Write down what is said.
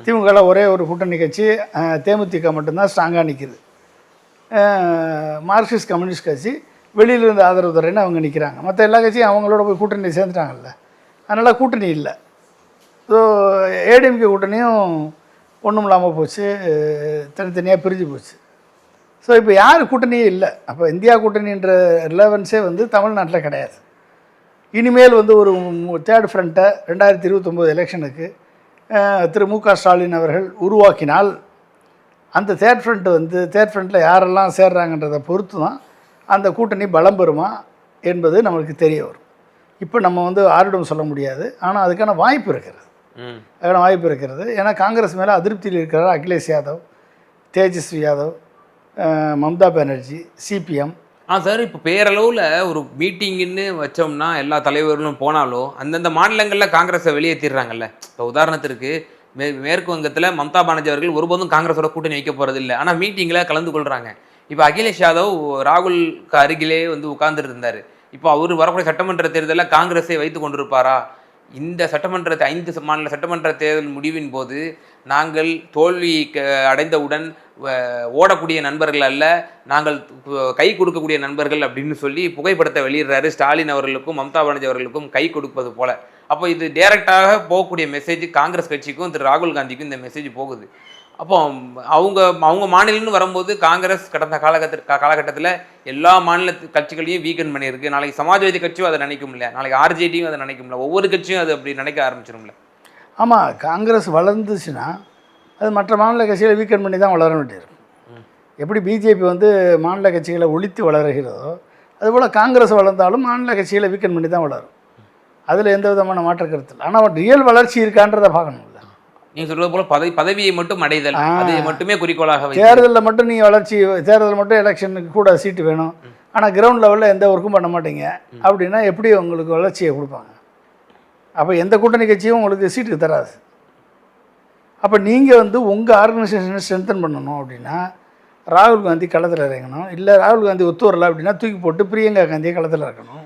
திமுகவில் ஒரே ஒரு கூட்டணி கட்சி தேமுதிக மட்டும்தான் ஸ்ட்ராங்காக நிற்கிது. மார்க்சிஸ்ட் கம்யூனிஸ்ட் கட்சி வெளியில் இருந்து ஆதரவு தரேன்னு அவங்க நிற்கிறாங்க. மற்ற எல்லா கட்சியும் அவங்களோட போய் கூட்டணி சேர்ந்துட்டாங்கல்ல, அதனால் கூட்டணி இல்லை. ஸோ ஏடிஎம்கே கூட்டணியும் ஒன்றும் இல்லாமல் போச்சு, தனித்தனியாக பிரிஞ்சு போச்சு. ஸோ இப்போ யார் கூட்டணியே இல்லை. அப்போ இந்தியா கூட்டணின்ற ரிலவன்ஸே வந்து தமிழ்நாட்டில் கிடையாது. இனிமேல் வந்து ஒரு தேர்ட் ஃப்ரண்ட்டை 2029 எலெக்ஷனுக்கு திரு மு.க. ஸ்டாலின் அவர்கள் உருவாக்கினால் அந்த தேர்ட் ஃப்ரண்ட்டில் யாரெல்லாம் சேர்றாங்கன்றதை பொறுத்து தான் அந்த கூட்டணி பலம் பெறுமா என்பது நம்மளுக்கு தெரிய வரும். இப்போ நம்ம வந்து ஆரிடம் சொல்ல முடியாது, ஆனால் அதுக்கான வாய்ப்பு இருக்கிறது. ஏன்னா காங்கிரஸ் மேலே அதிருப்தியில் இருக்கிறார் அகிலேஷ் யாதவ், தேஜஸ்வி யாதவ், மம்தா பானர்ஜி, சிபிஎம். சார், இப்போ பேரளவில் ஒரு மீட்டிங்குன்னு வச்சோம்னா எல்லா தலைவர்களும் போனாலும் அந்தந்த மாநிலங்களில் காங்கிரஸை வெளியேற்றிடுறாங்கல்ல. இப்போ உதாரணத்திற்கு மேற்கு வங்கத்தில் மம்தா பானர்ஜி அவர்கள் ஒருபோதும் காங்கிரஸோட கூட்டணி வைக்க போகிறது இல்லை, ஆனால் மீட்டிங்கில் கலந்து கொள்கிறாங்க. இப்போ அகிலேஷ் யாதவ் ராகுலுக்கு அருகிலே வந்து உட்கார்ந்துட்டு இருந்தார். இப்போ அவர் வரக்கூடிய சட்டமன்ற தேர்தலில் காங்கிரஸை வைத்து கொண்டிருப்பாரா? இந்த 5 மாநில சட்டமன்ற தேர்தல் முடிவின் போது நாங்கள் தோல்வி அடைந்தவுடன் ஓடக்கூடிய நண்பர்கள் அல்ல, நாங்கள் கை கொடுக்கக்கூடிய நண்பர்கள் அப்படின்னு சொல்லி புகைப்படத்தை வெளியிடுறாரு. ஸ்டாலின் அவர்களுக்கும் மம்தா பானர்ஜி அவர்களுக்கும் கை கொடுப்பது போல. அப்போ இது டைரக்டாக போகக்கூடிய மெசேஜ் காங்கிரஸ் கட்சிக்கும் திரு ராகுல் காந்திக்கும் இந்த மெசேஜ் போகுது. அப்போ அவங்க மாநிலம்னு வரும்போது காங்கிரஸ் கடந்த காலகட்டத்தில் எல்லா மாநில கட்சிகளையும் வீக்கெண்ட் பண்ணியிருக்கு. நாளைக்கு சமாஜ்வாதி கட்சியும் அதை நினைக்கும்ல, நாளைக்கு ஆர்ஜேடியும் அதை நினைக்கும்ல, ஒவ்வொரு கட்சியும் அது அப்படி நினைக்க ஆரம்பிச்சிடும்ல. ஆமாம், காங்கிரஸ் வளர்ந்துச்சுன்னா அது மற்ற மாநில கட்சிகளை வீக்கெண்ட் பண்ணி தான் வளர வேண்டியிருக்கும். எப்படி பிஜேபி வந்து மாநில கட்சிகளை ஒழித்து வளர்கிறதோ அதுபோல் காங்கிரஸ் வளர்ந்தாலும் மாநில கட்சிகளை வீக்கெண்ட் பண்ணி தான் வளரும். அதில் எந்த விதமான மாற்ற கருத்து இல்லை. ஆனால் ரியல் வளர்ச்சி இருக்கான்றதை பார்க்கணும்ல. நீங்கள் சொல்வது போல் பதவியை மட்டும் அடைதல், அது மட்டுமே குறிக்கோளாக தேர்தலில் மட்டும் நீங்கள் தேர்தலில் மட்டும் எலெக்ஷனுக்கு கூட சீட்டு வேணும், ஆனால் கிரவுண்ட் லெவலில் எந்த ஒர்க்கும் பண்ண மாட்டீங்க அப்படின்னா எப்படி உங்களுக்கு வளர்ச்சியை கொடுப்பாங்க? அப்போ எந்த கூட்டணி கட்சியும் உங்களுக்கு சீட்டுக்கு தராது. அப்போ நீங்கள் வந்து உங்கள் ஆர்கனைசேஷனை ஸ்ட்ரென்தன் பண்ணணும் அப்படின்னா ராகுல் காந்தி களத்தில் இறங்கணும். இல்லை ராகுல் காந்தி ஒத்து வரல அப்படின்னா தூக்கி போட்டு பிரியங்கா காந்தியை களத்தில் இறக்கணும்.